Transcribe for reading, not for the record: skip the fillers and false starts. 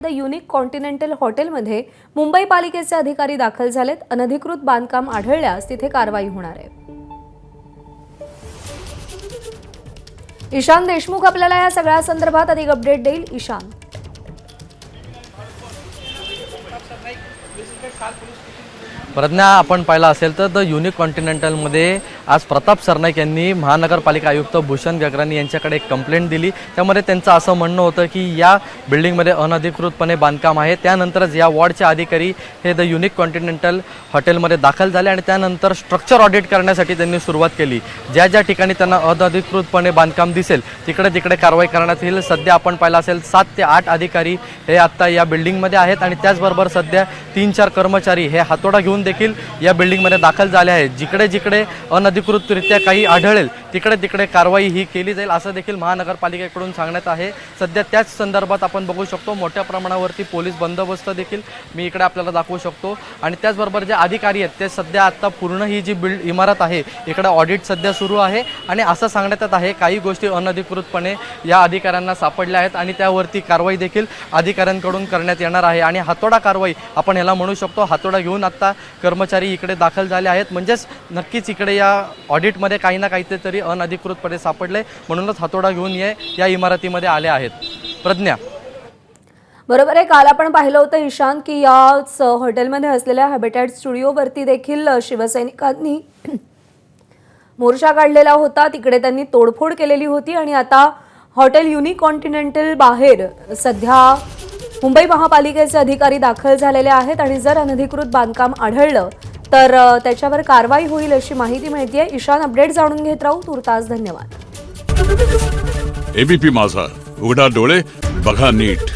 The unique continental हॉटेलमध्ये मुंबई पालिकेचे अधिकारी दाखल झालेत। अनधिकृत बांधकाम आढळल्यास तिथे कारवाई होणार आहे। ईशान देशमुख आपल्याला या सगळ्या संदर्भात अधिक अपडेट देईल। ईशान, प्रज्ञा, आपण पाहिला असेल तर द युनिक कॉन्टिनेंटलमध्ये आज प्रताप सरनाईक यांनी महानगरपालिका आयुक्त भूषण गगरानी यांच्याकडे एक कंप्लेंट दिली। त्यामध्ये त्यांचं असं म्हणणं होतं की या बिल्डिंगमध्ये अनधिकृतपणे बांधकाम आहे। त्यानंतरच या वॉर्डचे अधिकारी हे द युनिक कॉन्टिनेंटल हॉटेलमध्ये दाखल झाले आणि त्यानंतर स्ट्रक्चर ऑडिट करण्यासाठी त्यांनी सुरुवात केली। ज्या ज्या ठिकाणी त्यांना अनधिकृतपणे बांधकाम दिसेल तिकडे कारवाई करण्यात येईल। सध्या आपण पाहिला असेल 7 ते 8 अधिकारी हे आत्ता या बिल्डिंगमध्ये आहेत आणि त्याचबरोबर सध्या 3-4 कर्मचारी हे हातोडा घेऊन देखील या बिल्डिंगमध्ये दाखल झाले आहेत। जिकडे जिकडे अनधिकृतरित्या काही आढळेल तिकडे कारवाई ही केली जाईल असं देखील महानगरपालिकेकडून सांगण्यात आहे। सध्या त्याच संदर्भात आपण बघू शकतो मोठ्या प्रमाणावरती पोलीस बंदोबस्त देखील मी इकडे आपल्याला दाखवू शकतो आणि त्याचबरोबर जे अधिकारी आहेत ते सध्या आता पूर्ण ही जी इमारत आहे इकडे ऑडिट सध्या सुरू आहे आणि असं सांगण्यात येत आहे काही गोष्टी अनधिकृतपणे या अधिकाऱ्यांना सापडल्या आहेत आणि त्यावरती कारवाई देखील अधिकाऱ्यांकडून करण्यात येणार आहे आणि हातोडा कारवाई आपण याला म्हणू शकतो। हातोडा घेऊन आता कर्मचारी इकडे दाखल झाले आहेत, म्हणजेच नक्कीच इकडे या ऑडिटमध्ये काही ना काहीतरी अनधिकृतपणे सापडले म्हणूनच हातोडा घेऊन या इमारतीमध्ये आले आहेत। प्रज्ञा, बरोबर आहे। काल आपण पाहिलं होतं ईशान की याच हॉटेलमध्ये असलेल्या हॅबिटॅट स्टुडिओवरती देखील शिवसैनिकांनी मोर्चा काढलेला होता। तिकडे त्यांनी तोडफोड केलेली होती आणि आता हॉटेल युनिक कॉन्टिनेंटल बाहेर सध्या मुंबई महापालिकेचे अधिकारी दाखल झालेले आहेत आणि जर अनधिकृत बांधकाम आढळलं तर त्याच्यावर कारवाई होईल अशी माहिती मिळतेय। ईशान, अपडेट जाणून घेत राहू। तुर्तास धन्यवाद। एबीपी माझा, उघडा डोळे बघा नीट।